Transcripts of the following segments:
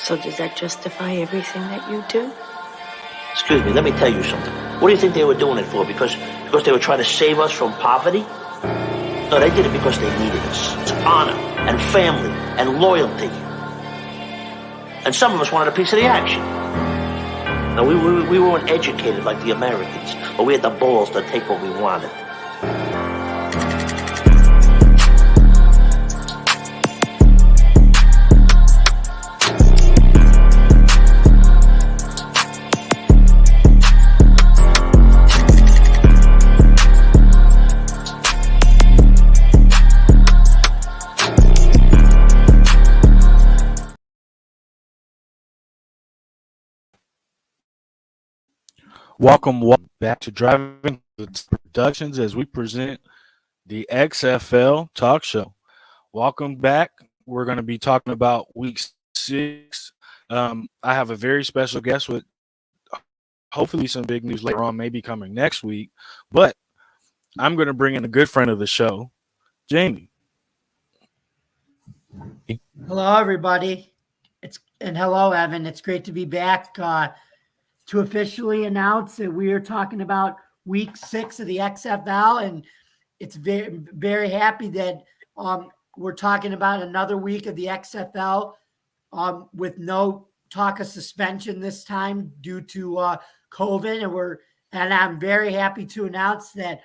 So does that justify everything that you do? Excuse me, let me tell you something. What do you think they were doing it for? Because they were trying to save us from poverty? No, they did it because they needed us. It's honor and family and loyalty. And some of us wanted a piece of the action. Now, we weren't educated like the Americans, but we had the balls to take what we wanted. Welcome back to Driving Productions as we present the XFL talk show. Welcome back. We're going to be talking about week 6. I have a very special guest with hopefully some big news later on, maybe coming next week. But I'm going to bring in a good friend of the show, Jamie. Hello, everybody. And hello, Evan. It's great to be back to officially announce that we are talking about week 6 of the XFL, and it's very, very happy that we're talking about another week of the XFL with no talk of suspension this time due to COVID, and I'm very happy to announce that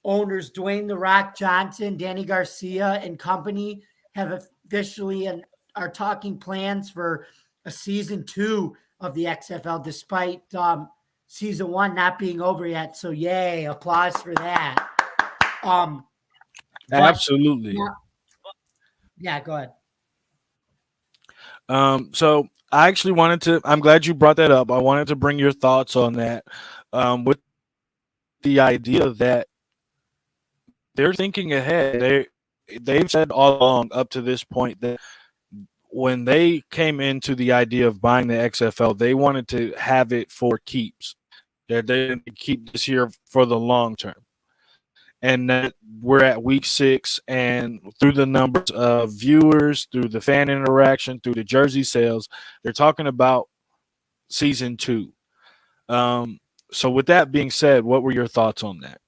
owners Dwayne "The Rock" Johnson, Danny Garcia, and company have officially and are talking plans for a season 2 of the XFL, despite season 1 not being over yet. So yay, applause for that. Absolutely. Yeah, go ahead. So I actually I'm glad you brought that up. I wanted to bring your thoughts on that with the idea that they're thinking ahead. They've said all along up to this point that when they came into the idea of buying the XFL, they wanted to have it for keeps. They didn't keep this year for the long term. And that we're at week 6, and through the numbers of viewers, through the fan interaction, through the jersey sales, they're talking about season 2. So with that being said, what were your thoughts on that?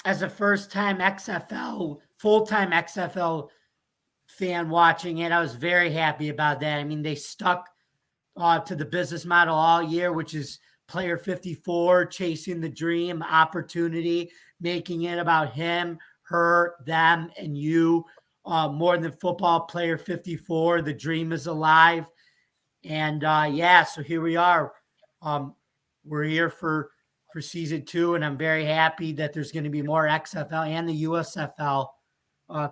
As a first-time full-time XFL fan watching it, I was very happy about that. I mean, they stuck to the business model all year, which is player 54, chasing the dream, opportunity, making it about him, her, them, and you. More than football, player 54, the dream is alive. And so here we are. We're here for season 2, and I'm very happy that there's going to be more XFL and the USFL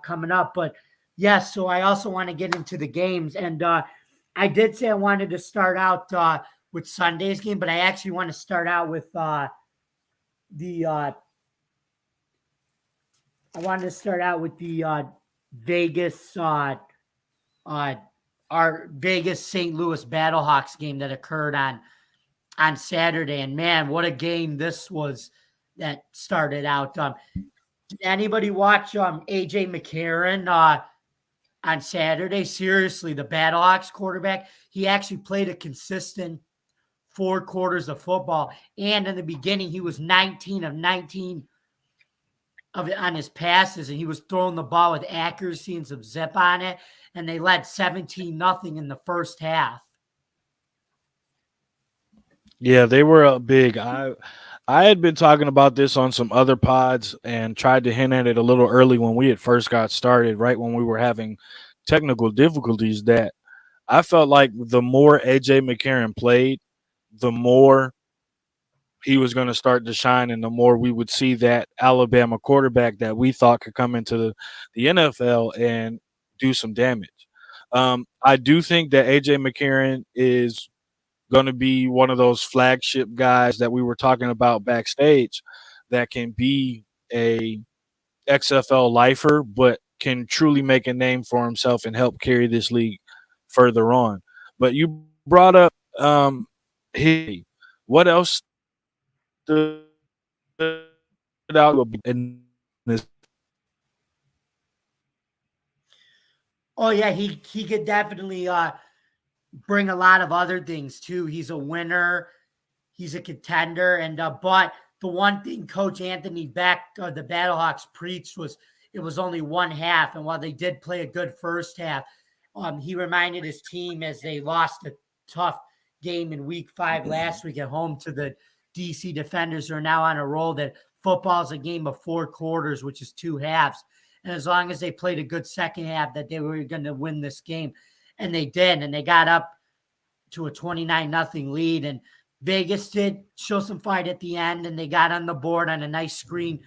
coming up. But yes, so I also want to get into the games. And I did say I wanted to start out with Sunday's game, but I actually want to start out with the Vegas our Vegas St. Louis Battlehawks game that occurred on Saturday. And man, what a game this was that started out. Did anybody watch AJ McCarron on Saturday? Seriously, the Battlehawks quarterback, he actually played a consistent 4 quarters of football. And in the beginning, he was 19 of 19 on his passes, and he was throwing the ball with accuracy and some zip on it. And they led 17-0 in the first half. Yeah, they were big. I had been talking about this on some other pods and tried to hint at it a little early when we had first got started, right when we were having technical difficulties, that I felt like the more AJ McCarron played, the more he was going to start to shine, and the more we would see that Alabama quarterback that we thought could come into the NFL and do some damage. I do think that AJ McCarron is going to be one of those flagship guys that we were talking about backstage that can be a XFL lifer, but can truly make a name for himself and help carry this league further on. But you brought up what else stood out in this? Oh yeah, he could definitely bring a lot of other things too. He's a winner. He's a contender. And but the one thing Coach Anthony Beck, the Battlehawks, preached was it was only one half. And while they did play a good first half, he reminded his team as they lost a tough game in week 5 last week at home to the DC Defenders, who are now on a roll, that football is a game of 4 quarters, which is 2 halves. And as long as they played a good second half, that they were going to win this game. And they did. And they got up to a 29-0 lead. And Vegas did show some fight at the end. And they got on the board on a nice screen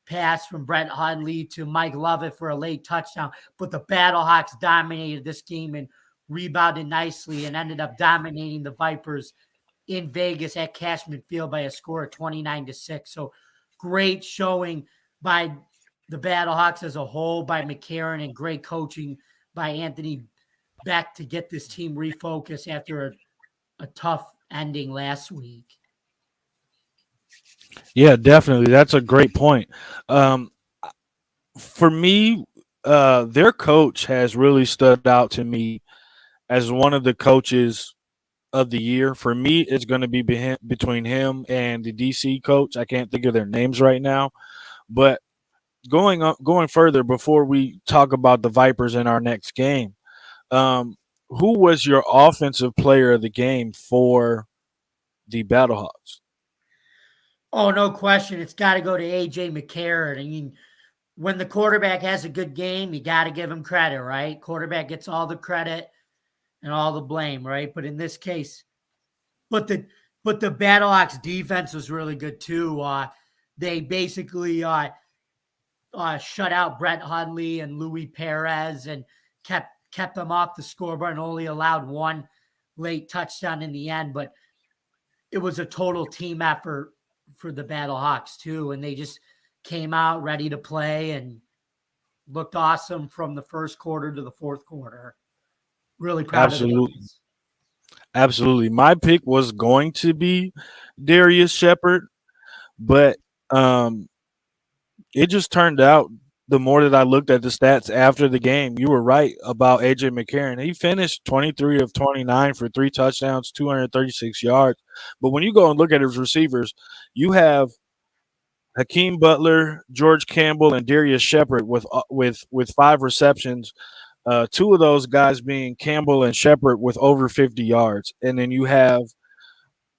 pass from Brett Hundley to Mike Lovett for a late touchdown. But the Battlehawks dominated this game and rebounded nicely and ended up dominating the Vipers in Vegas at Cashman Field by a score of 29-6. So great showing by the Battlehawks as a whole, by McCarron, and great coaching by Anthony Beck to get this team refocused after a tough ending last week. Yeah, definitely. That's a great point. For me, their coach has really stood out to me as one of the coaches of the year. For me, it's going to be between him and the DC coach. I can't think of their names right now, but going further before we talk about the Vipers in our next game, who was your offensive player of the game for the Battlehawks? Oh, no question. It's got to go to A.J. McCarron. I mean, when the quarterback has a good game, you got to give him credit, right? Quarterback gets all the credit and all the blame, right? But in this case, but the Battlehawks defense was really good too. They basically shut out Brett Hundley and Louis Perez and kept them off the scoreboard and only allowed one late touchdown in the end. But it was a total team effort for the Battlehawks too, and they just came out ready to play and looked awesome from the first quarter to the fourth quarter. Really proud of the guys. Absolutely. My pick was going to be Darius Shepard, but it just turned out, the more that I looked at the stats after the game, you were right about A.J. McCarron. He finished 23 of 29 for 3 touchdowns, 236 yards. But when you go and look at his receivers, you have Hakeem Butler, George Campbell, and Darius Shepard with 5 receptions. 2 of those guys being Campbell and Shepard with over 50 yards. And then you have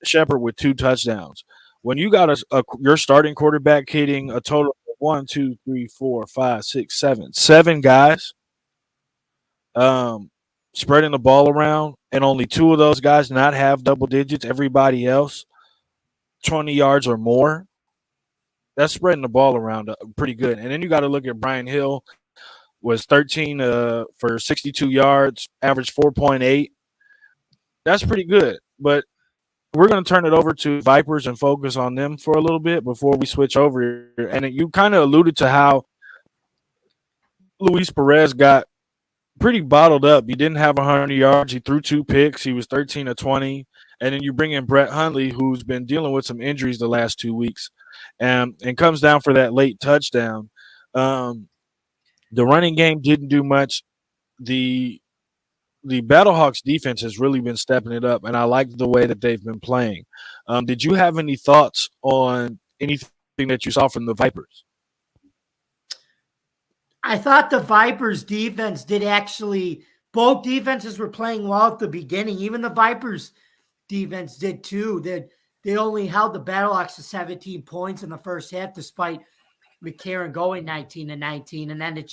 Shepard with 2 touchdowns. When you got your starting quarterback hitting a total of 1, 2, 3, 4, 5, 6, 7 guys, spreading the ball around, and only 2 of those guys not have double digits, everybody else 20 yards or more, that's spreading the ball around pretty good. And then you got to look at Brian Hill, was 13 for 62 yards, averaged 4.8. That's pretty good. But we're going to turn it over to Vipers and focus on them for a little bit before we switch over. And you kind of alluded to how Luis Perez got pretty bottled up. He didn't have 100 yards. He threw 2 picks. He was 13 of 20. And then you bring in Brett Hundley, who's been dealing with some injuries the last 2 weeks, and comes down for that late touchdown. The running game didn't do much. The Battlehawks defense has really been stepping it up, and I like the way that they've been playing. Did you have any thoughts on anything that you saw from the Vipers? I thought the Vipers defense did actually – both defenses were playing well at the beginning. Even the Vipers defense did too. They only held the Battlehawks to 17 points in the first half despite McCarron going 19-19, and then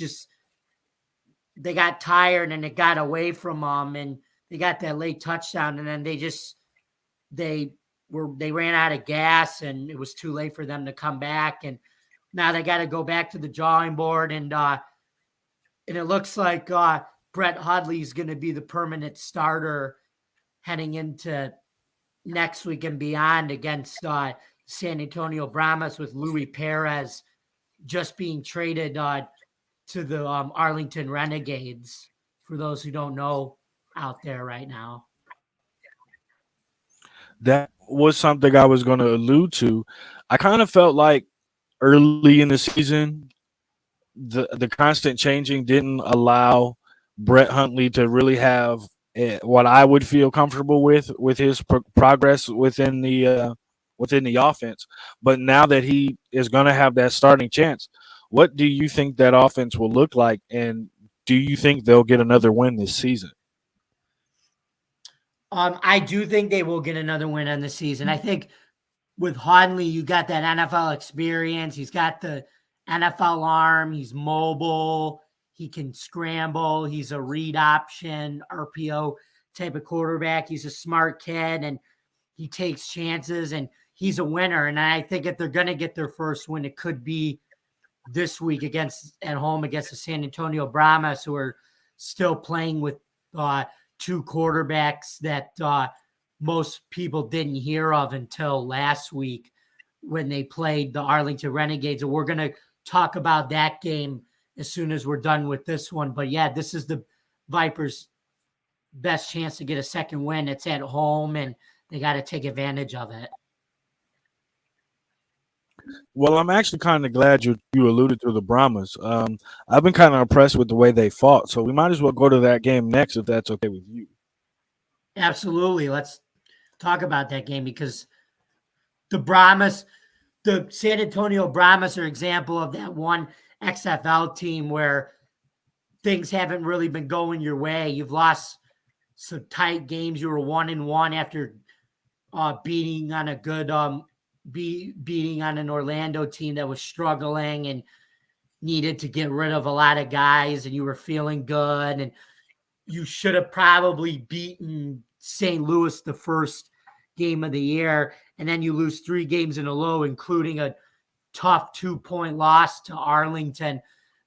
they got tired and it got away from them, and they got that late touchdown, and then they ran out of gas, and it was too late for them to come back, and now they got to go back to the drawing board, and it looks like Brett Hundley is going to be the permanent starter heading into next week and beyond against San Antonio Brahmas, with Louis Perez just being traded to the Arlington Renegades, for those who don't know out there right now. That was something I was going to allude to. I kind of felt like early in the season, the constant changing didn't allow Brett Hundley to really have what I would feel comfortable with his progress within the offense. But now that he is going to have that starting chance, what do you think that offense will look like, and do you think they'll get another win this season? I do think they will get another win on the season. I think with Hundley, you got that NFL experience. He's got the NFL arm. He's mobile. He can scramble. He's a read option, RPO type of quarterback. He's a smart kid, and he takes chances, and he's a winner. And I think if they're going to get their first win, it could be this week at home against the San Antonio Brahmas, who are still playing with two quarterbacks that most people didn't hear of until last week when they played the Arlington Renegades. And we're going to talk about that game as soon as we're done with this one. But yeah, this is the Vipers' best chance to get a second win. It's at home, and they got to take advantage of it. Well, I'm actually kind of glad you alluded to the Brahmas. I've been kind of impressed with the way they fought, so we might as well go to that game next if that's okay with you. Absolutely. Let's talk about that game, because the Brahmas, the San Antonio Brahmas are an example of that one XFL team where things haven't really been going your way. You've lost some tight games. You were 1-1 after beating on a good beating on an Orlando team that was struggling and needed to get rid of a lot of guys, and you were feeling good, and you should have probably beaten St. Louis the first game of the year, and then you lose 3 games in a row, including a tough 2-point loss to Arlington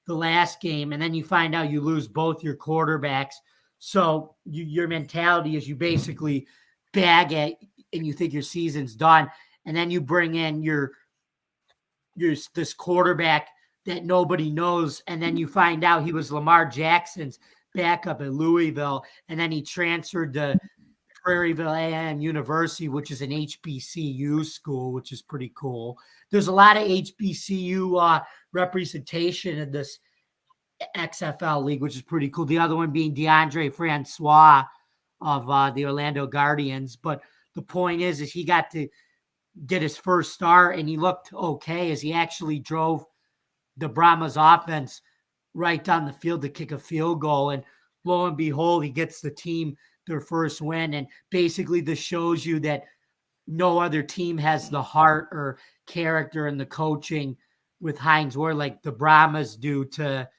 the last game, and then you find out you lose both your quarterbacks. So your mentality is you basically bag it and you think your season's done, and then you bring in your this quarterback that nobody knows, and then you find out he was Lamar Jackson's backup at Louisville, and then he transferred to Prairieville A&M University, which is an HBCU school, which is pretty cool. There's a lot of HBCU representation in this XFL league, which is pretty cool. The other one being DeAndre Francois of the Orlando Guardians. But the point is he got to get his first start, and he looked okay as he actually drove the Brahmas offense right down the field to kick a field goal. And lo and behold, he gets the team their first win. And basically this shows you that no other team has the heart or character and the coaching with Hines Ward like the Brahmas do to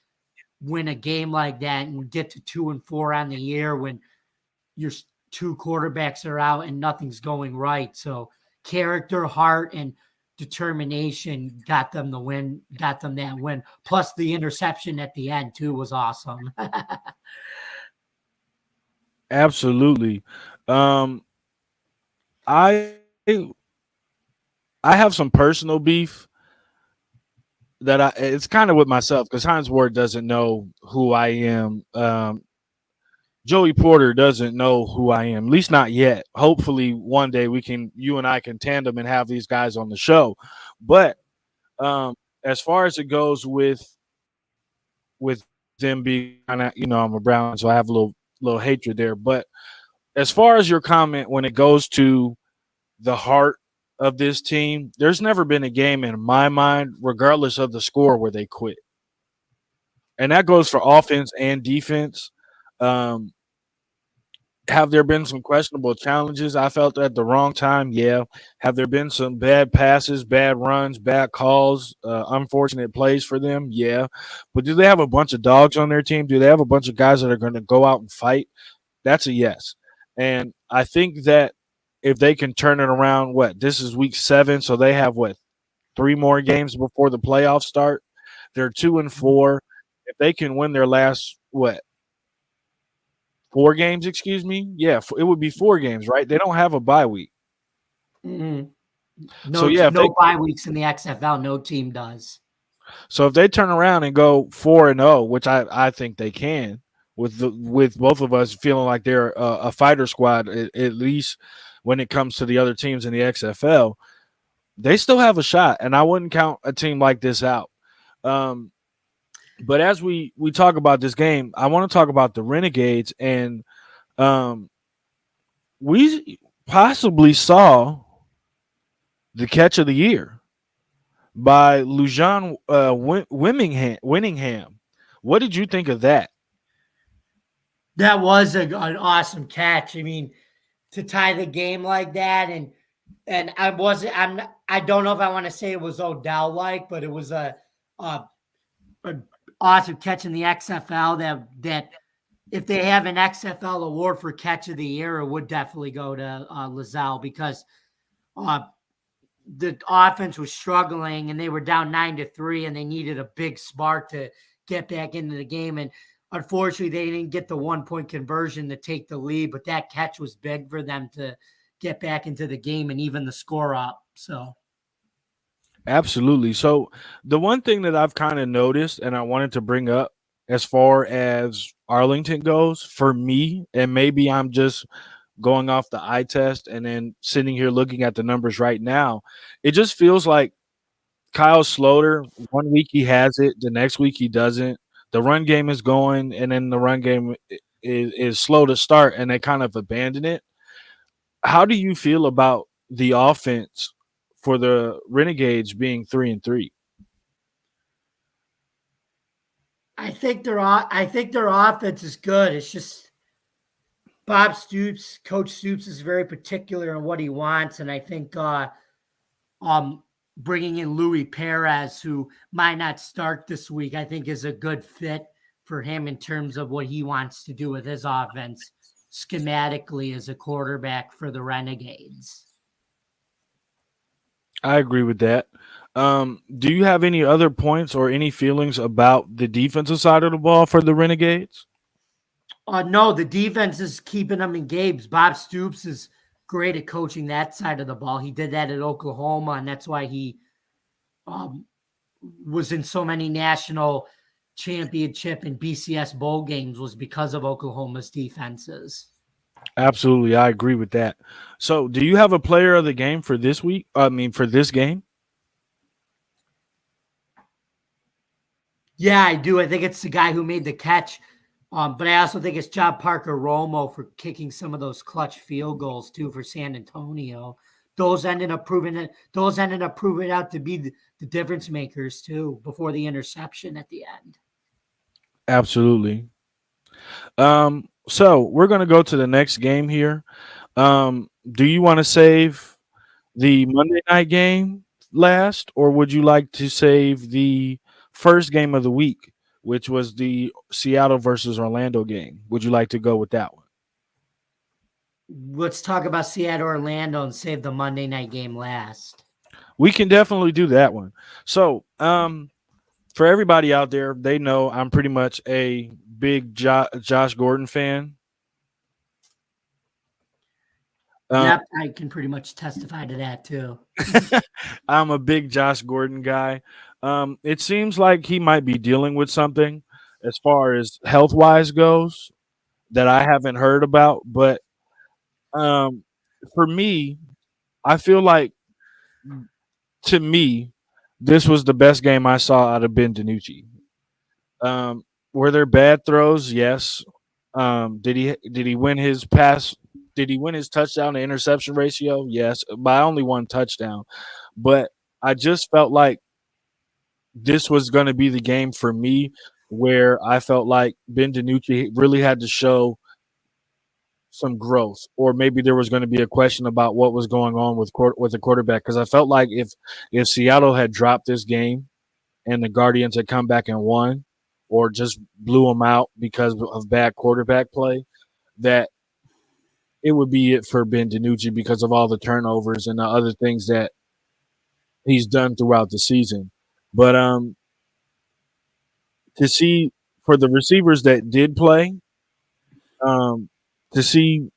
win a game like that and get to 2-4 on the year when your 2 quarterbacks are out and nothing's going right. So character, heart, and determination got them the win, got them that win. Plus the interception at the end too was awesome. Absolutely. I have some personal beef that it's kind of with myself because Hines Ward doesn't know who I am. Joey Porter doesn't know who I am, at least not yet. Hopefully one day you and I can tandem and have these guys on the show. But as far as it goes with them being kind of, I'm a Brown, so I have a little hatred there. But as far as your comment, when it goes to the heart of this team, there's never been a game in my mind, regardless of the score, where they quit. And that goes for offense and defense. Have there been some questionable challenges I felt at the wrong time? Yeah. Have there been some bad passes, bad runs, bad calls, unfortunate plays for them? Yeah. But do they have a bunch of dogs on their team? Do they have a bunch of guys that are going to go out and fight? That's a yes. And I think that if they can turn it around, this is week 7, so they have 3 more games before the playoffs start. They're 2-4. If they can win their last 4 games, excuse me. Yeah, it would be 4 games, right? They don't have a bye week. Mm-hmm. No bye weeks in the XFL. No team does. So if they turn around and go 4-0, which I think they can, with both of us feeling like they're a fighter squad, at least when it comes to the other teams in the XFL, they still have a shot, and I wouldn't count a team like this out. But as we talk about this game, I want to talk about the Renegades, and Um, we possibly saw the catch of the year by Lujan Winningham. What did you think of that? That was an awesome catch. I mean, to tie the game like that, and I don't know if I want to say it was Odell like, but it was a awesome catch in the XFL that if they have an XFL award for catch of the year, it would definitely go to Lazelle because uh, the offense was struggling and they were down 9-3 and they needed a big spark to get back into the game. And unfortunately, they didn't get the 1-point conversion to take the lead, but that catch was big for them to get back into the game and even the score up. So, Absolutely. So the one thing that I've kind of noticed and I wanted to bring up as far as Arlington goes for me, and maybe I'm just going off the eye test and then sitting here looking at the numbers right now, it just feels like Kyle Sloter, one week he has it, the next week he doesn't. The run game is going, and then the run game is slow to start, and they kind of abandon it. How do you feel about the offense for the Renegades being 3-3? I think their offense is good. It's just Coach Stoops is very particular on what he wants, and I think um, bringing in Louis Perez, who might not start this week, I think is a good fit for him in terms of what he wants to do with his offense schematically as a quarterback for the Renegades. I agree with that. Do you have any other points or any feelings about the defensive side of the ball for the Renegades? No, the defense is keeping them engaged. Bob Stoops is great at coaching that side of the ball. He did that at Oklahoma, and that's why he um, was in so many national championship and BCS bowl games was because of Oklahoma's defenses. Absolutely, I agree with that. So, do you have a player of the game for this week? I mean, for this game? Yeah, I do. I think it's the guy who made the catch. But I also think it's John Parker Romo for kicking some of those clutch field goals too for San Antonio. Those ended up proving out to be the difference makers too before the interception at the end. Absolutely. So we're gonna go to the next game here. Do you want to save the Monday night game last, or would you like to save the first game of the week, which was the Seattle versus Orlando game? Would you like to go with that one? Let's talk about Seattle Orlando and save the Monday night game last. We can definitely do that one. So, for everybody out there, they know I'm pretty much a big Josh Gordon fan. Yep, I can pretty much testify to that too. I'm a big Josh Gordon guy. It seems like he might be dealing with something as far as health wise goes that I haven't heard about. But um, for me, I feel like to me, this was the best game I saw out of Ben DiNucci. Um, were there bad throws? Yes. Did he win his pass? Did he win his touchdown to interception ratio? Yes, by only one touchdown. But I just felt like this was going to be the game for me where I felt like Ben DiNucci really had to show some growth, or maybe there was going to be a question about what was going on with the quarterback. Because I felt like if Seattle had dropped this game and the Guardians had come back and won, or just blew them out because of bad quarterback play, that it would be it for Ben DiNucci because of all the turnovers and the other things that he's done throughout the season. But to see for the receivers that did play, um, to see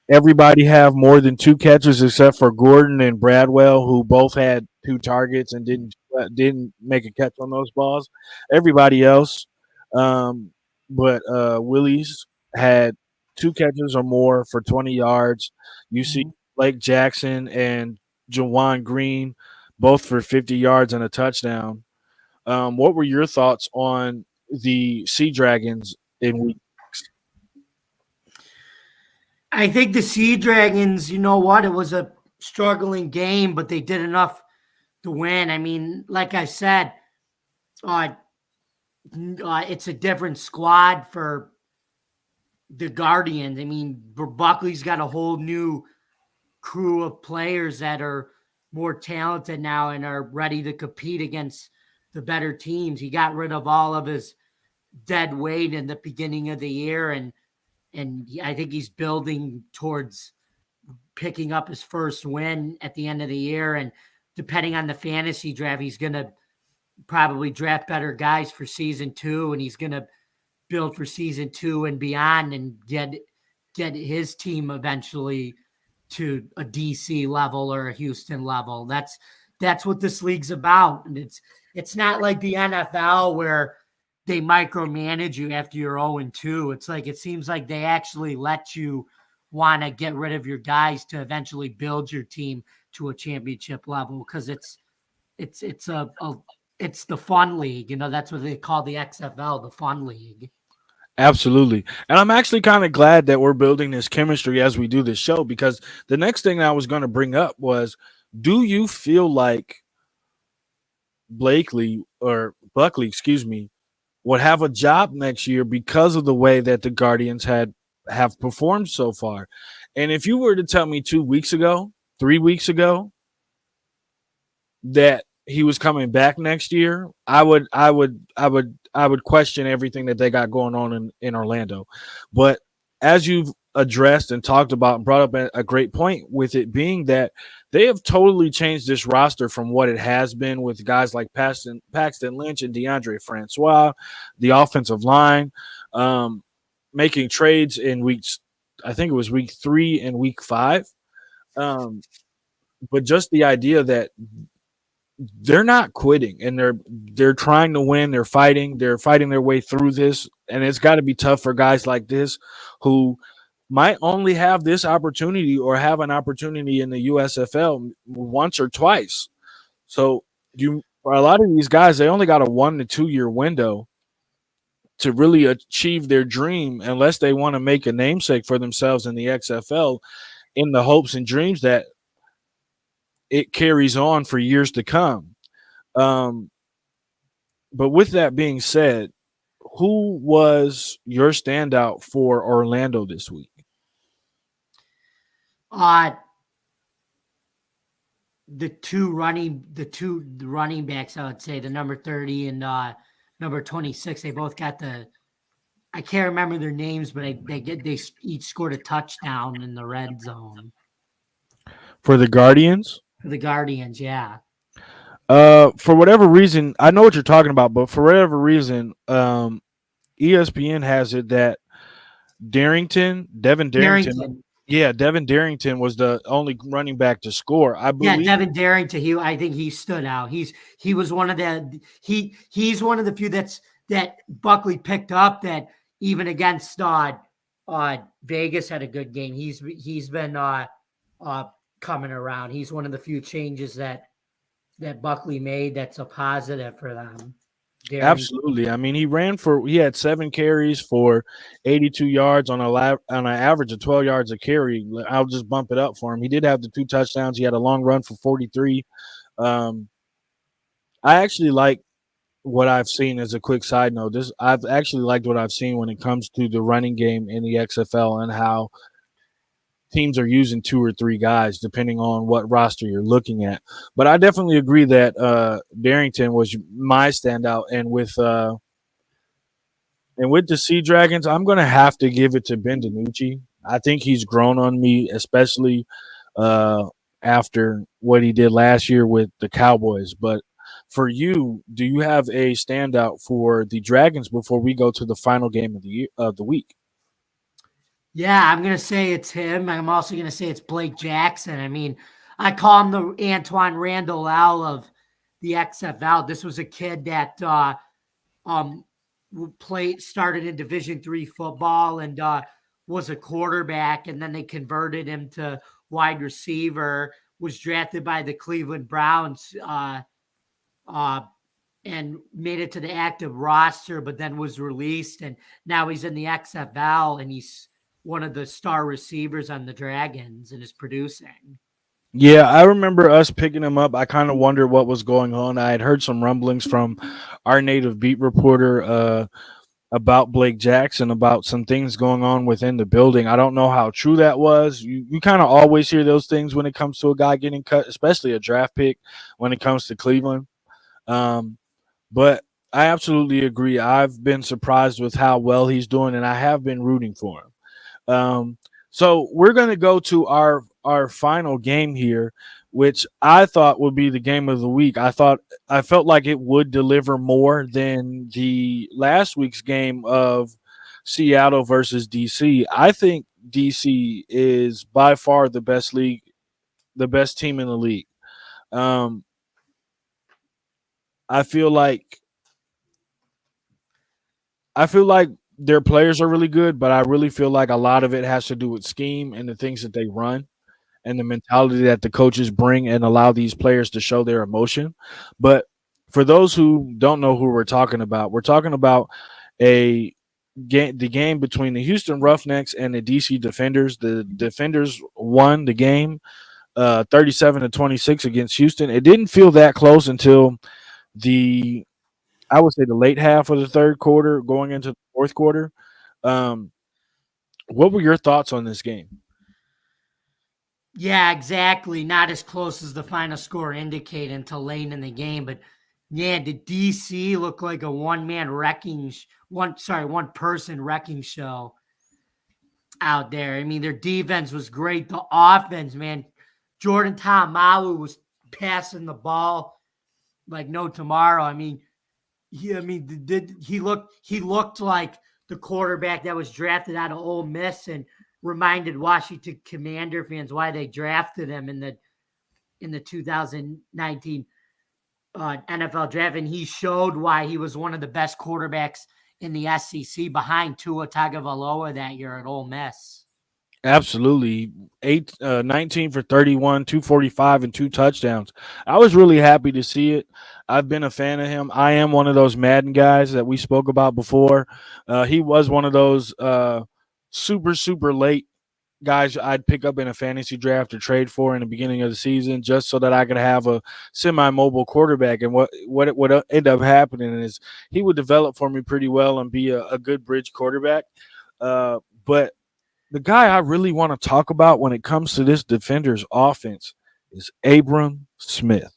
everybody have more than two catches except for Gordon and Bradwell, who both had two targets and didn't make a catch on those balls. Everybody else, um, but Willie's had two catches or more for 20 yards. You see Mhm. Blake Jackson and Jawan Green both for 50 yards and a touchdown. What were your thoughts on the Sea Dragons in week? I think the Sea Dragons, you know what? It was a struggling game, but they did enough to win. I mean, like I said, uh, it's a different squad for the Guardians. I mean, Buckley's got a whole new crew of players that are more talented now and are ready to compete against the better teams. He got rid of all of his dead weight in the beginning of the year, and I think he's building towards picking up his first win at the end of the year. And depending on the fantasy draft, he's going to probably draft better guys for season 2, and he's going to build for season 2 and beyond and get his team eventually to a DC level or a Houston level. That's what this league's about. And it's not like the NFL where they micromanage you after you're 0-2. It's like, it seems like they actually let you want to get rid of your guys to eventually build your team to a championship level. Cause it's the fun league. You know, that's what they call the XFL, the fun league. Absolutely. And I'm actually kind of glad that we're building this chemistry as we do this show, because the next thing I was going to bring up was, do you feel like Buckley, excuse me, would have a job next year because of the way that the Guardians have performed so far? And if you were to tell me 2 weeks ago, 3 weeks ago, that he was coming back next year, I would question everything that they got going on in Orlando. But as you've addressed and talked about and brought up a great point, with it being that they have totally changed this roster from what it has been with guys like Paxton Lynch and DeAndre Francois, the offensive line, making trades in weeks, I think it was week 3 and week 5. But just the idea that they're not quitting and they're trying to win, they're fighting their way through this, and it's got to be tough for guys like this who might only have this opportunity or have an opportunity in the USFL once or twice. So for a lot of these guys, they only got a 1 to 2 year window to really achieve their dream, unless they want to make a namesake for themselves in the XFL, in the hopes and dreams that it carries on for years to come. Um, but with that being said, who was your standout for Orlando this week? The running backs, I would say, the number 30 and number 26. They both got I can't remember their names, but they each scored a touchdown in the red zone For the Guardians? for the Guardians. Yeah. For whatever reason, I know what you're talking about, but for whatever reason, ESPN has it that Devin Darrington. Yeah, Devin Darrington was the only running back to score, I believe. Yeah, Devin Darrington. I think he stood out. He was one of he's one of the few that Buckley picked up, that even against Vegas had a good game. He's been coming around. He's one of the few changes that Buckley made that's a positive for them. Darrington. Absolutely. I mean, he had 7 carries for 82 yards on an average of 12 yards a carry. I'll just bump it up for him. He did have the 2 touchdowns. He had a long run for 43. I actually like what I've seen. As a quick side note, I've actually liked what I've seen when it comes to the running game in the XFL, and how teams are using 2 or 3 guys depending on what roster you're looking at. But I definitely agree that Darrington was my standout, and with the Sea Dragons, I'm going to have to give it to Ben DiNucci. I think he's grown on me, especially after what he did last year with the Cowboys. But for you, do you have a standout for the Dragons before we go to the final game of the week? Yeah, I'm going to say it's him. I'm also going to say it's Blake Jackson. I mean, I call him the Antoine Randall L of the XFL. This was a kid that started in Division III football and was a quarterback, and then they converted him to wide receiver, was drafted by the Cleveland Browns and made it to the active roster, but then was released, and now he's in the XFL, and he's one of the star receivers on the Dragons and is producing. Yeah, I remember us picking him up. I kind of wondered what was going on. I had heard some rumblings from our native beat reporter about Blake Jackson, about some things going on within the building. I don't know how true that was. You kind of always hear those things when it comes to a guy getting cut, especially a draft pick when it comes to Cleveland. Um, but I absolutely agree. I've been surprised with how well he's doing, and I have been rooting for him. So we're going to go to our final game here, which I thought would be the game of the week. I felt like it would deliver more than the last week's game of Seattle versus DC. I think DC is by far the best team in the league. Um, I feel like I feel like their players are really good, but I really feel like a lot of it has to do with scheme and the things that they run and the mentality that the coaches bring and allow these players to show their emotion. But for those who don't know who we're talking about a the game between the Houston Roughnecks and the DC Defenders. The Defenders won the game 37-26 against Houston. It didn't feel that close until the I would say the late half of the third quarter going into the fourth quarter. Um, what were your thoughts on this game? Yeah, exactly. Not as close as the final score indicated until late in the game, but yeah, the DC looked like a one person wrecking show out there. I mean, their defense was great. The offense, man, Jordan Ta'amalu was passing the ball like no tomorrow. I mean, he looked like the quarterback that was drafted out of Ole Miss and reminded Washington Commander fans why they drafted him in the 2019 NFL draft, and he showed why he was one of the best quarterbacks in the SEC behind Tua Tagovailoa that year at Ole Miss. Absolutely. 19 for 31, 245, and two touchdowns. I was really happy to see it. I've been a fan of him. I am one of those Madden guys that we spoke about before. He was one of those super late guys I'd pick up in a fantasy draft or trade for in the beginning of the season just so that I could have a semi-mobile quarterback. And what it would end up happening is he would develop for me pretty well and be a good bridge quarterback. But the guy I really want to talk about when it comes to this Defenders offense is Abram Smith.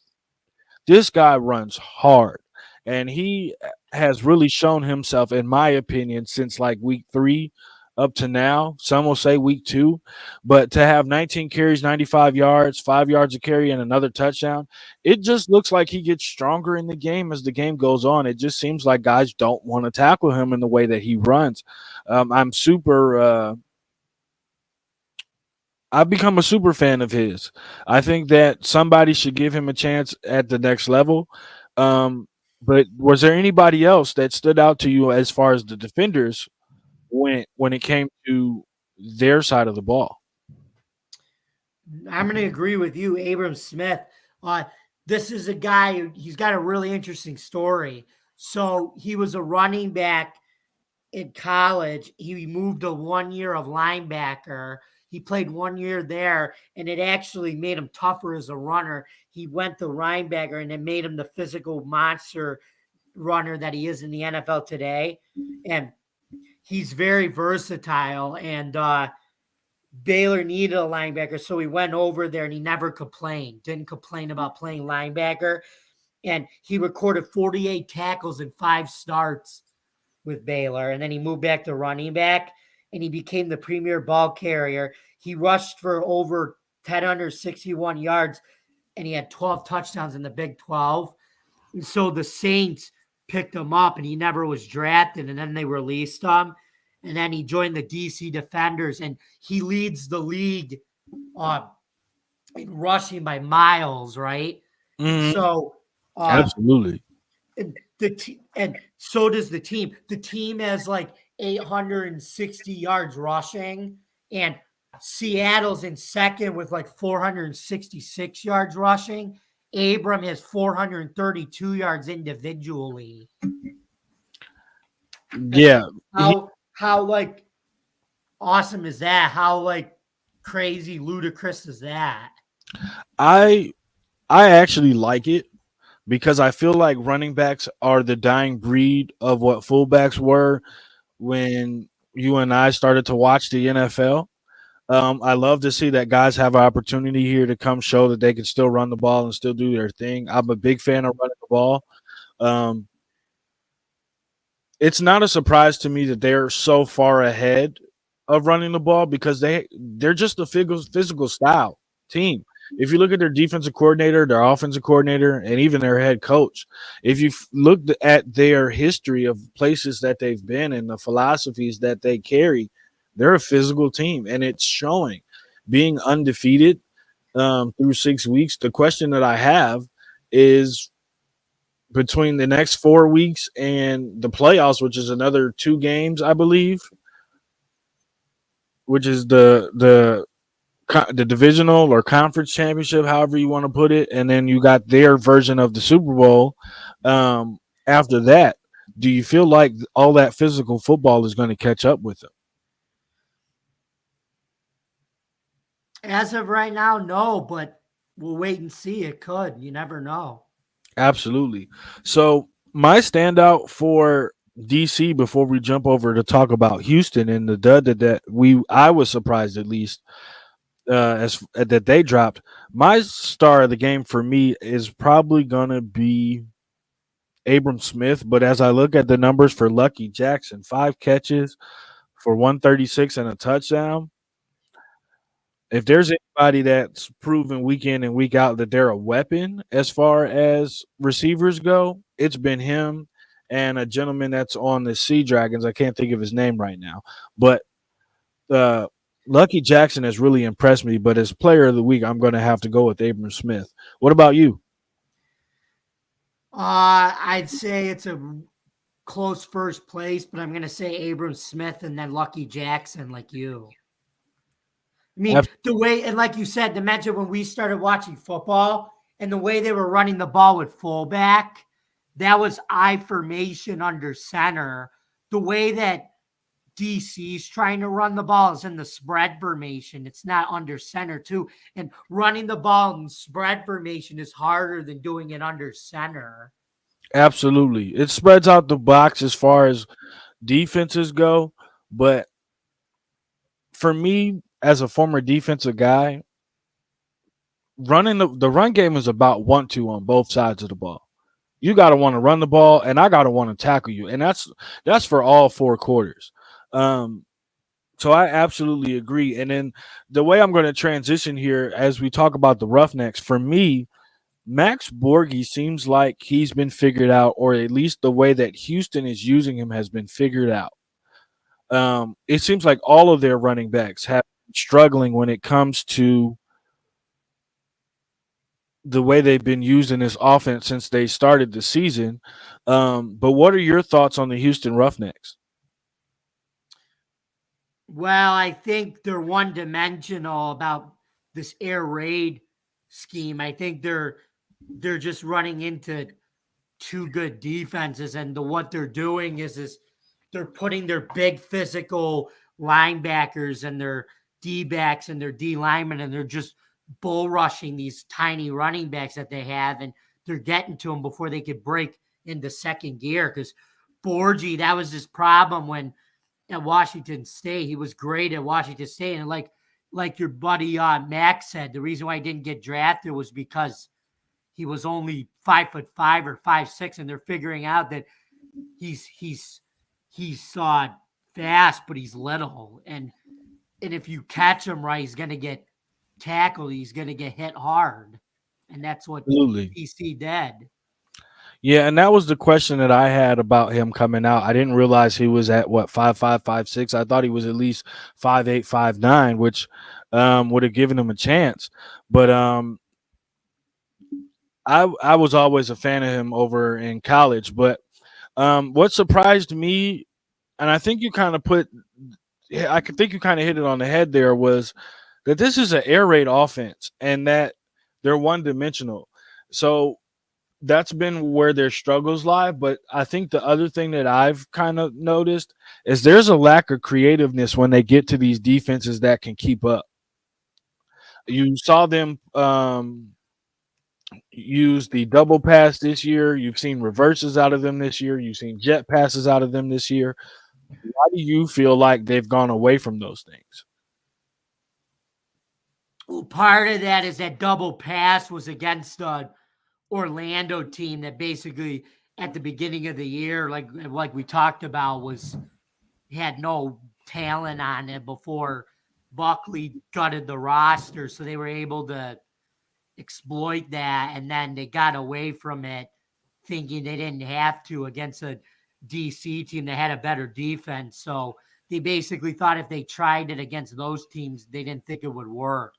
This guy runs hard, and he has really shown himself, in my opinion, since like week 3 up to now. Some will say week 2, but to have 19 carries, 95 yards, 5 yards a carry, and another touchdown, it just looks like he gets stronger in the game as the game goes on. It just seems like guys don't want to tackle him in the way that he runs. I'm super. I've become a super fan of his. I think that somebody should give him a chance at the next level. Um, but was there anybody else that stood out to you as far as the Defenders when it came to their side of the ball? I'm going to agree with you, Abram Smith. This is a guy, he's got a really interesting story. So he was a running back in college. He moved to 1 year of linebacker. He played 1 year there, and it actually made him tougher as a runner. He went to linebacker, and it made him the physical monster runner that he is in the NFL today. And he's very versatile, and Baylor needed a linebacker, so he went over there, and he never didn't complain about playing linebacker. And he recorded 48 tackles and 5 starts with Baylor, and then he moved back to running back, and he became the premier ball carrier. He rushed for over 1,061 yards, and he had 12 touchdowns in the Big 12. And so the Saints picked him up, and he never was drafted, and then they released him. And then he joined the DC Defenders, and he leads the league in rushing by miles, right? Mhm. So Absolutely. and so does the team. The team has like 860 yards rushing, and Seattle's in second with like 466 yards rushing. Abram has 432 yards individually. Yeah. How like awesome is that? How like crazy ludicrous is that? I actually like it because I feel like running backs are the dying breed of what fullbacks were when you and I started to watch the NFL. I love to see that guys have an opportunity here to come show that they can still run the ball and still do their thing. I'm a big fan of running the ball. Um, it's not a surprise to me that they're so far ahead of running the ball because they're just a physical style team. If you look at their defensive coordinator, their offensive coordinator, and even their head coach, if you looked at their history of places that they've been and the philosophies that they carry, they're a physical team, and it's showing. Being undefeated through 6 weeks, the question that I have is between the next 4 weeks and the playoffs, which is another 2 games, I believe, which is the divisional or conference championship, however you want to put it, and then you got their version of the Super Bowl. After that, do you feel like all that physical football is going to catch up with them? As of right now, no, but we'll wait and see. It could. You never know. Absolutely. So my standout for DC before we jump over to talk about Houston and the dud that I was surprised at least as that they dropped. My star of the game for me is probably gonna be Abram Smith, but as I look at the numbers for Lucky Jackson, 5 catches for 136 and a touchdown. If there's anybody that's proven week in and week out that they're a weapon as far as receivers go, it's been him and a gentleman that's on the Sea Dragons. I can't think of his name right now, but uh, Lucky Jackson has really impressed me. But as player of the week, I'm going to have to go with Abram Smith. What about you? I'd say it's a close first place, but I'm going to say Abram Smith and then Lucky Jackson, like you. I mean, the way, and like you said, imagine when we started watching football and the way they were running the ball with fullback, that was I formation under center. The way that DC's trying to run the ball is in the spread formation. It's not under center, too. And running the ball in spread formation is harder than doing it under center. Absolutely. It spreads out the box as far as defenses go. But for me, as a former defensive guy, running the run game is about want to on both sides of the ball. You got to want to run the ball, and I got to want to tackle you, and that's for all 4 quarters. Um, so I absolutely agree. And then the way I'm going to transition here as we talk about the Roughnecks, for me, Max Borghi seems like he's been figured out, or at least the way that Houston is using him has been figured out. It seems like all of their running backs have been struggling when it comes to the way they've been used in this offense since they started the season. But what are your thoughts on the Houston Roughnecks? Well, I think they're one dimensional about this air raid scheme. I think they're just running into two good defenses, and what they're doing is they're putting their big physical linebackers and their D backs and their D linemen, and they're just bull rushing these tiny running backs that they have, and they're getting to them before they could break into second gear. Because Borgie, that was his problem when at Washington State. He was great at Washington State, and like your buddy Max said, the reason why he didn't get drafted was because he was only 5'5" or 5'6", and they're figuring out that he's fast, but he's little, and if you catch him right, he's gonna get tackled. He's gonna get hit hard, and that's what Absolutely. DC did. Yeah, and that was the question that I had about him coming out. I didn't realize he was at what 5'5", 5'6". I thought he was at least 5'8", 5'9", which would have given him a chance. But I was always a fan of him over in college. But what surprised me, and I think you kind of think you kind of hit it on the head there, was that this is an air raid offense and that they're one dimensional. So that's been where their struggles lie. But I think the other thing that I've kind of noticed is there's a lack of creativeness when they get to these defenses that can keep up. You saw them use the double pass this year. You've seen reverses out of them this year. You've seen jet passes out of them this year. Why do you feel like they've gone away from those things? Well, part of that is that double pass was against the Orlando team that basically at the beginning of the year, like we talked about, had no talent on it before Buckley gutted the roster. So they were able to exploit that, and then they got away from it thinking they didn't have to against a DC team that had a better defense. So they basically thought if they tried it against those teams, they didn't think it would work.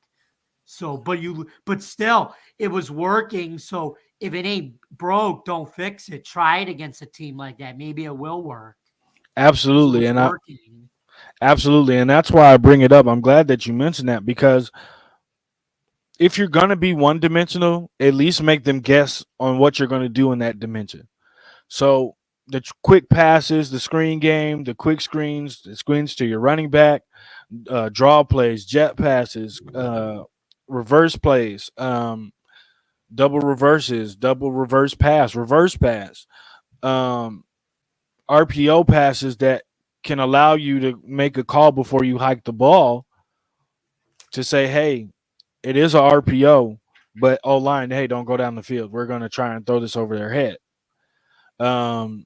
So, but still, it was working. So if it ain't broke, don't fix it. Try it against a team like that. Maybe it will work. Absolutely, So working. absolutely, and that's why I bring it up. I'm glad that you mentioned that because if you're gonna be one dimensional, at least make them guess on what you're gonna do in that dimension. So the quick passes, the screen game, the quick screens, the screens to your running back, draw plays, jet passes, reverse plays, double reverses, double reverse pass, um, RPO passes that can allow you to make a call before you hike the ball to say, hey, it is a RPO, but O line, hey, don't go down the field. We're going to try and throw this over their head. Um,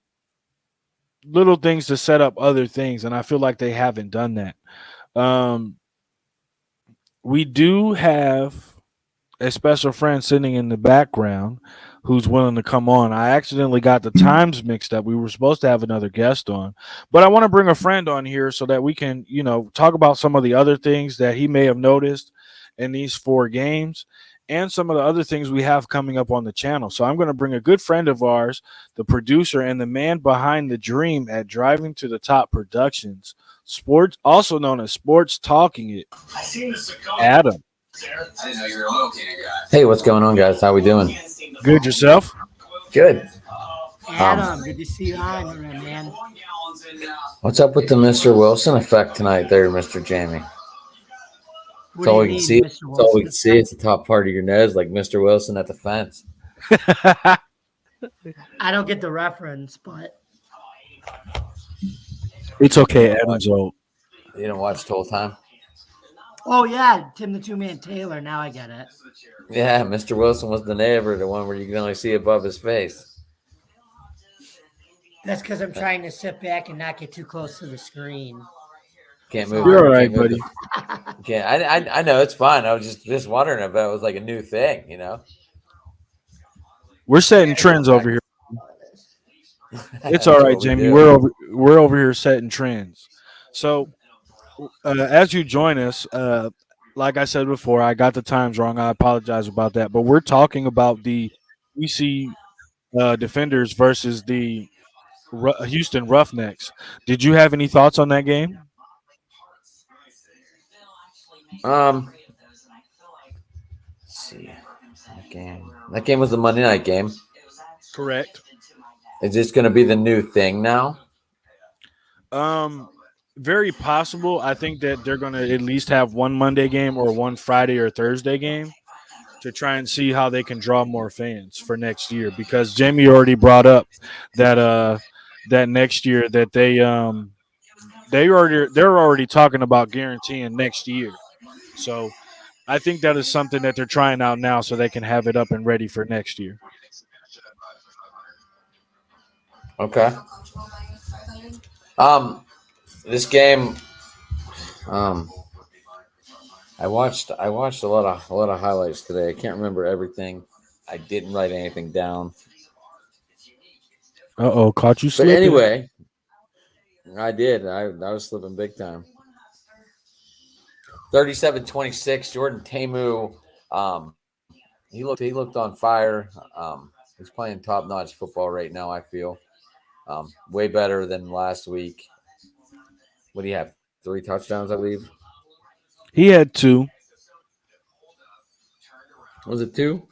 Little things to set up other things, and I feel like they haven't done that. Um, we do have a special friend sitting in the background who's willing to come on. I accidentally got the times mixed up. We were supposed to have another guest on, but I want to bring a friend on here so that we can, talk about some of the other things that he may have noticed in these 4 games and some of the other things we have coming up on the channel. So I'm going to bring a good friend of ours, the producer and the man behind the dream at Driving to the Top Productions, sports, also known as Sports Talking It, Adam. Hey, what's going on, guys? How we doing? Good yourself? Good. Adam, good to see you on, man. What's up with the Mr. Wilson effect tonight, there, Mr. Jamie? What That's all do we you can mean, see. Mr. That's all we Wilson? can see. It's the top part of your nose, like Mr. Wilson at the fence. I don't get the reference, but It's okay. Adam's old. You didn't watch the whole time? oh yeah, Tim the Two-Man Taylor. Now I get it. Yeah, Mr. Wilson was the neighbor, the one where you can only see above his face. That's because I'm trying to sit back and not get too close to the screen. Can't move. You're all can't right, move buddy. I know it's fine. I was just wondering if that was like a new thing, We're setting trends over here. It's all That's right, what we Jamie. do. We're over here setting trends. So as you join us, like I said before, I got the times wrong. I apologize about that. But we're talking about the DC Defenders versus the Houston Roughnecks. Did you have any thoughts on that game? Let's see. That game was the Monday night game. Correct. Is this going to be the new thing now? Very possible. I think that they're going to at least have one Monday game or one Friday or Thursday game to try and see how they can draw more fans for next year. Because Jamie already brought up that that next year that they're already talking about guaranteeing next year. So I think that is something that they're trying out now so they can have it up and ready for next year. Okay. This game, I watched a lot of highlights today. I can't remember everything. I didn't write anything down. Caught you But slipping. anyway, I did. I was slipping big time. 37-26, Jordan Tamu. He looked on fire. He's playing top-notch football right now, I feel. Way better than last week. What do you have? 3 touchdowns, I believe. He had 2. Was it 2?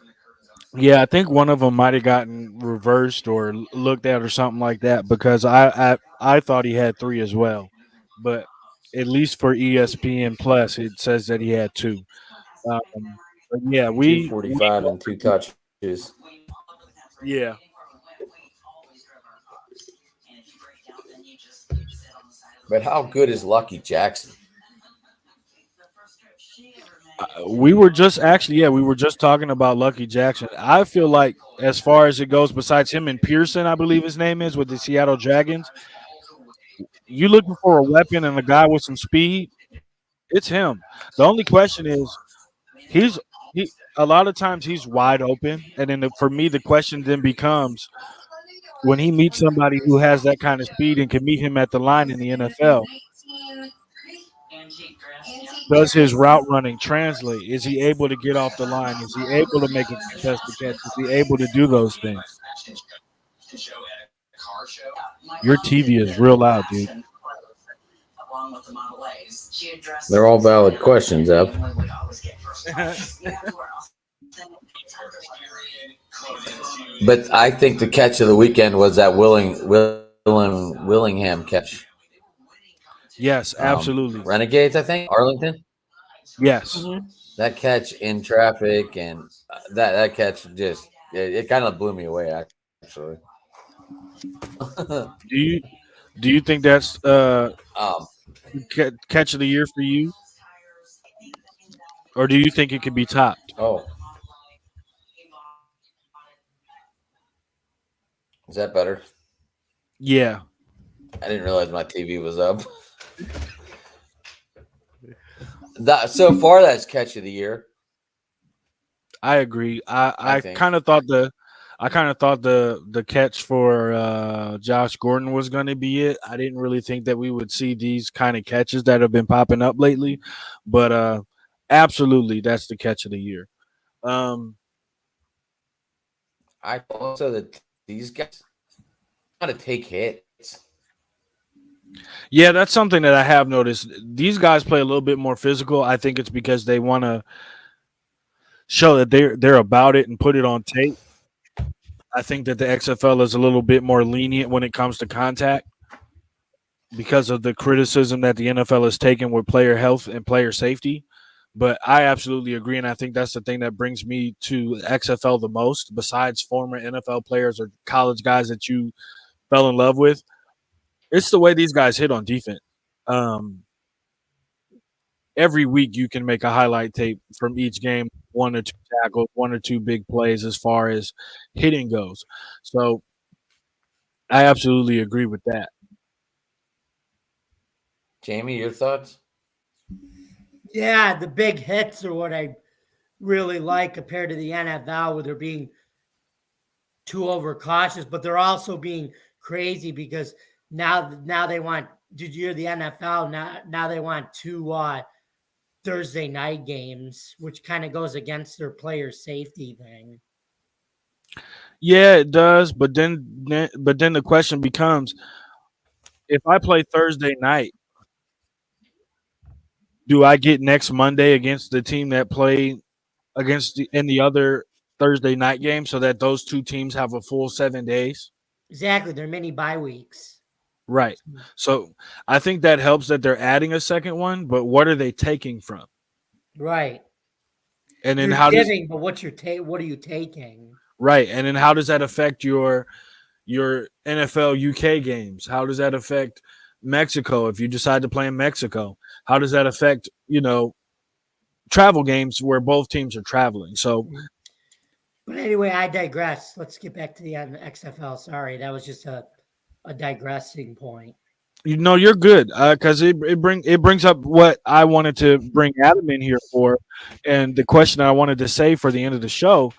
Yeah, I think one of them might have gotten reversed or looked at or something like that because I thought he had three as well, but at least for ESPN Plus, it says that he had two. But yeah, we 245 and two touches. yeah. But how good is Lucky Jackson? We were just actually, yeah, we were just talking about Lucky Jackson. I feel like, as far as it goes, besides him and Pearson, I believe his name is with the Seattle Dragons, you looking for a weapon and a guy with some speed, it's him. The only question is, he's he. A lot of times he's wide open, and then for me, the question then becomes when he meets somebody who has that kind of speed and can meet him at the line in the NFL. Does his route running translate? Is he able to get off the line? Is he able to make a contested catch? Is he able to do those things? Your TV is real loud, dude. They're all valid questions, Ev. But I think the catch of the weekend was that Willingham catch. Yes, absolutely. Renegades, I think, Arlington. Yes. That catch in traffic and that catch just it kind of blew me away. Actually, Do you think that's um, catch of the year for you, or do you think it could be topped? oh, is that better? Yeah. I didn't realize my TV was up. That so far that's catch of the year. I agree. I I think. kind of thought the catch for Josh Gordon was going to be it. I didn't really think that we would see these kind of catches that have been popping up lately, but absolutely, that's the catch of the year. Um, I also that these guys got to take hits. yeah, that's something that I have noticed. These guys play a little bit more physical. I think it's because they want to show that they're about it and put it on tape. I think that the XFL is a little bit more lenient when it comes to contact because of the criticism that the NFL has taken with player health and player safety. But I absolutely agree, and I think that's the thing that brings me to XFL the most, besides former NFL players or college guys that you fell in love with. It's the way these guys hit on defense. Um, every week you can make a highlight tape from each game, one or two tackles, one or two big plays as far as hitting goes. So I absolutely agree with that. Jamie, your thoughts? Yeah, the big hits are what I really like compared to the NFL, where they're being too overcautious, but they're also being crazy because now they want. Did you hear the NFL? Now they want two Thursday night games, which kind of goes against their player safety thing. Yeah, it does, but then the question becomes, if I play Thursday night, do I get next Monday against the team that played against in the other Thursday night game so that those two teams have a full 7 days? Exactly, they're mini bye weeks. Right. So I think that helps that they're adding a second one, but what are they taking from? Right. And then You're how does giving, but what are you taking? right? And then how does that affect your NFL UK games? How does that affect Mexico if you decide to play in Mexico? How does that affect, travel games where both teams are traveling? So But anyway, I digress. Let's get back to the XFL. Sorry, that was just a digressing point. you're good because it brings up what I wanted to bring Adam in here for, and the question I wanted to say for the end of the show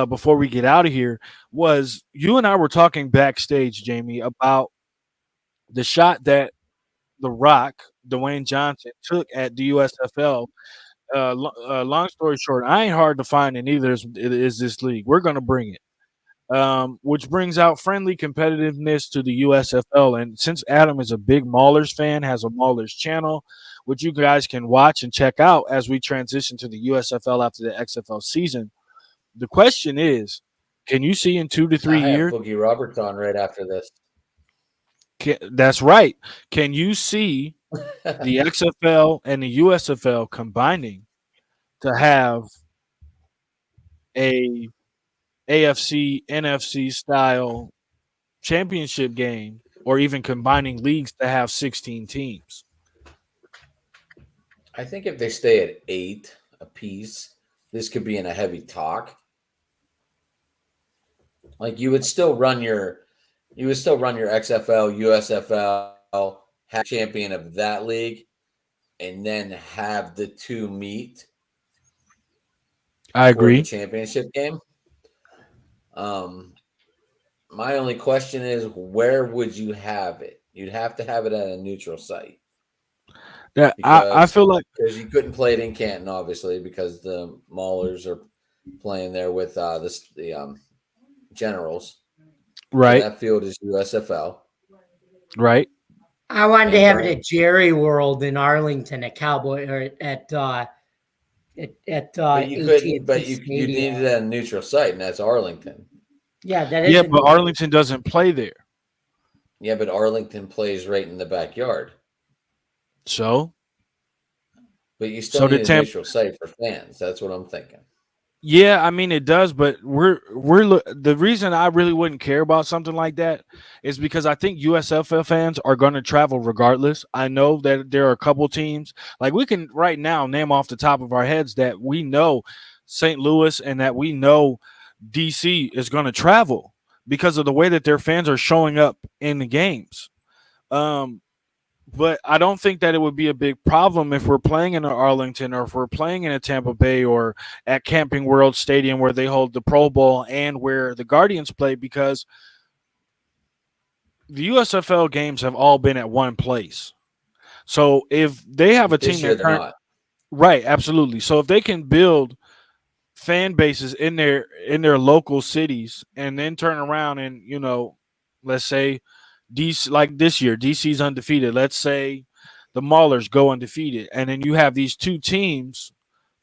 before we get out of here was you and I were talking backstage, Jamie, about the shot that The Rock, Dwayne Johnson, took at the USFL. Long story short, I ain't hard to find in either is this league. We're gonna bring it. Which brings out friendly competitiveness to the USFL. And since Adam is a big Maulers fan, has a Maulers channel, which you guys can watch and check out as we transition to the USFL after the XFL season, The question is, can you see in 2 to 3 I have years? Boogie Roberts on right after this. That's right. Can you see the XFL and the USFL combining to have a AFC NFC style championship game, or even combining leagues to have 16 teams? I think if they stay at 8 apiece, this could be in a heavy talk. Like you would still run your XFL, USFL, have champion of that league, and then have the two meet I for the agree. championship game. My only question is, where would you have it? You'd have to have it at a neutral site That I because feel like you couldn't play it in Canton, obviously, because the Maulers are playing there with the Generals. So right, that field is USFL. right. I wanted to And have it at Jerry World in Arlington at Cowboy or at But you couldn't. But AT&T you Stadium. needed a neutral site, and that's Arlington. Yeah, that is Yeah, a but Arlington doesn't play there. Yeah, but Arlington plays right in the backyard. So But you still so need the a Tampa. neutral site for fans. That's what I'm thinking. Yeah, I mean it does, but the reason I really wouldn't care about something like that is because I think USFL fans are going to travel regardless. I know that there are a couple teams, like we can right now name off the top of our heads that we know St. Louis and that we know DC is going to travel because of the way that their fans are showing up in the games. Um, but I don't think that it would be a big problem if we're playing in Arlington or if we're playing in a Tampa Bay or at Camping World Stadium where they hold the Pro Bowl and where the Guardians play, because the USFL games have all been at one place. So if they have a This team year that they're not. right, absolutely. So if they can build fan bases in their local cities and then turn around and, let's say DC, like this year, DC's undefeated. Let's say the Maulers go undefeated, and then you have these two teams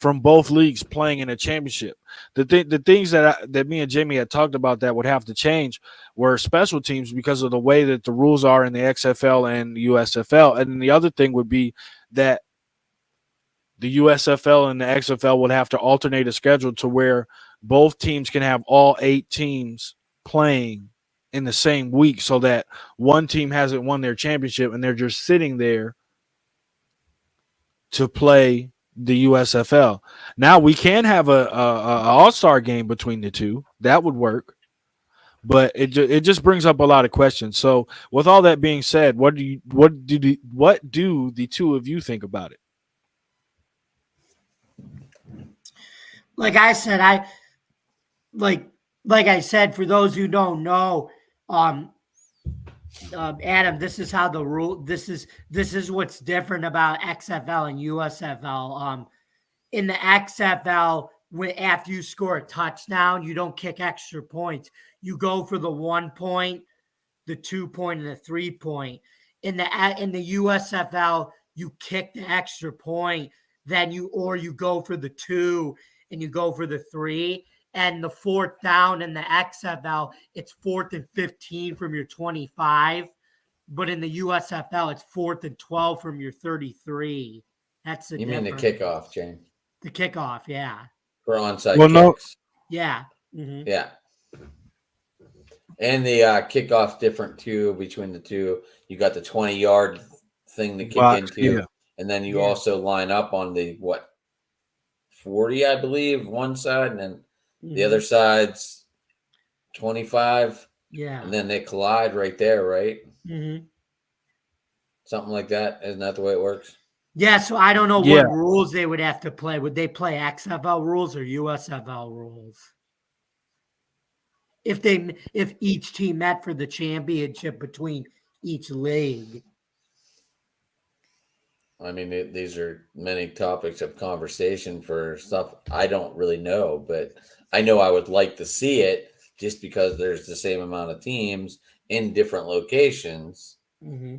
from both leagues playing in a championship. The things that me and Jamie had talked about that would have to change were special teams because of the way that the rules are in the XFL and the USFL. And then the other thing would be that the USFL and the XFL would have to alternate a schedule to where both teams can have all 8 teams playing in the same week so that one team hasn't won their championship and they're just sitting there to play the USFL. Now we can have a all-star game between the two. That would work. But it just brings up a lot of questions. So with all that being said, what do the two of you think about it? like I said, like I said, for those who don't know, Adam, this is how the rule. This is what's different about XFL and USFL. In the XFL, after you score a touchdown, you don't kick extra points. You go for the 1 point, the 2 point, and the 3 point. In the USFL, you kick the extra point, then you go for the 2 and you go for the 3. And the fourth down in the XFL, it's 4th and 15 from your 25. But in the USFL, it's 4th and 12 from your 33. That's the You mean difference. the kickoff, Jane? The kickoff, yeah. For onside Well, no. kicks. Yeah. Mm-hmm. Yeah. And the kickoff's different too between the two. You got the 20-yard thing to kick into, yeah. and then you also line up on the 40, I believe, one side, and then the other side's 25. Yeah. And then they collide right there, right? Mm-hmm. Something like that. Isn't that the way it works? Yeah, so I don't know Yeah. what rules they would have to play. Would they play XFL rules or USFL rules? If each team met for the championship between each league. I mean, these are many topics of conversation for stuff I don't really know, but I know I would like to see it just because there's the same amount of teams in different locations. Mm-hmm.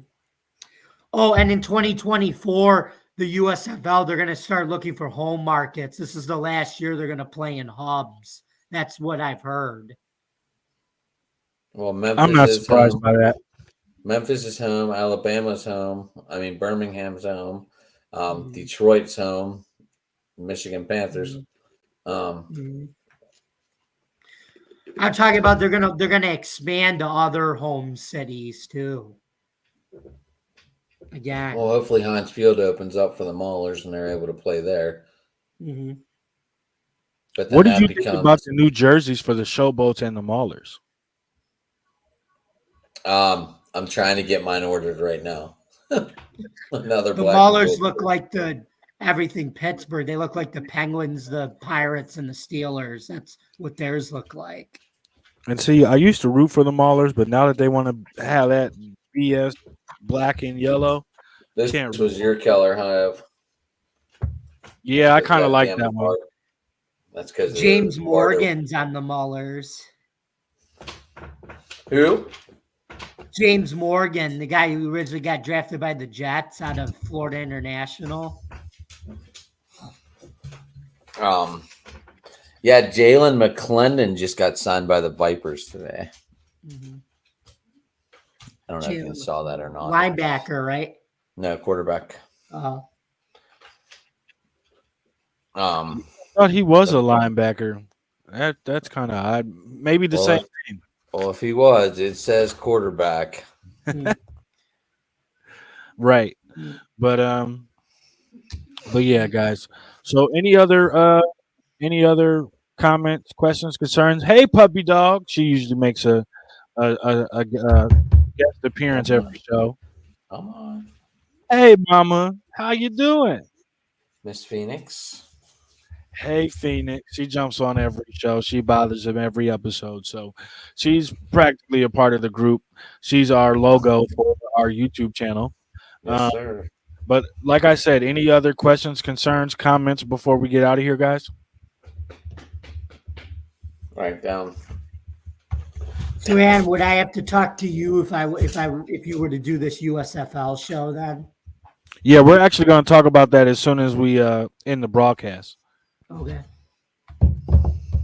Oh, and in 2024, the USFL, they're going to start looking for home markets. This is the last year they're going to play in hubs That's what I've heard. Well, Memphis I'm not is surprised home. by that. Memphis is home. Alabama's home. I mean, Birmingham's home. Mhm. Detroit's home. Michigan Panthers. Mhm. I'm talking about they're gonna expand to other home cities too. Again. Well, hopefully Heinz Field opens up for the Maulers and they're able to play there. Mhm. But then What did that you think about becomes. the new jerseys for the Showboats and the Maulers? I'm trying to get mine ordered right now. Another The black and Maulers gold. look like the everything Pittsburgh. They look like the Penguins, the Pirates, and the Steelers. That's what theirs look like. And see, I used to root for the Maulers, but now that they want to have that BS black and yellow, This can't. was your Keller Hive. Yeah, I It's kind of got like damn that one. bark. That's because James Morgan's on the Maulers. Who? James Morgan, the guy who originally got drafted by the Jets out of Florida International. Yeah, Jalen McClendon just got signed by the Vipers today. Mm-hmm. I don't know if you saw that or not. Linebacker, right? No, quarterback. I thought he was a linebacker. That's kind of odd. Maybe the same name. Well, if he was, it says quarterback. Right. But yeah, guys. So any other comments, questions, concerns? Hey, puppy dog. She usually makes a guest appearance every show. Come on, Hey, mama, how you doing? Miss Phoenix. Hey, Phoenix. She jumps on every show. She bothers him every episode. So she's practically a part of the group. She's our logo for our YouTube channel. Yes, sir. But like I said, any other questions, concerns, comments before we get out of here, guys? Right down. So, Ann, would I have to talk to you if you were to do this USFL show then? Yeah, we're actually going to talk about that as soon as we end the broadcast. Okay.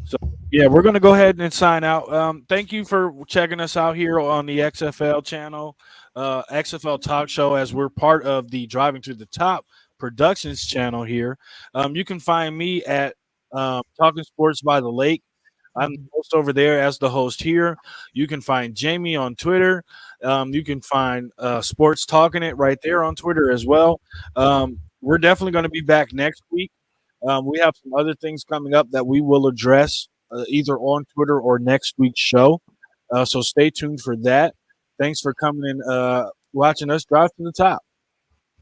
So yeah, we're going to go ahead and sign out. Thank you for checking us out here on the XFL channel, XFL Talk Show, as we're part of the Driving to the Top Productions channel here. You can find me at Talking Sports by the Lake. I'm the host over there as the host here. You can find Jamie on Twitter. You can find Sports Talking It right there on Twitter as well. We're definitely going to be back next week. We have some other things coming up that we will address either on Twitter or next week's show. So stay tuned for that. Thanks for coming and watching us drive to the top.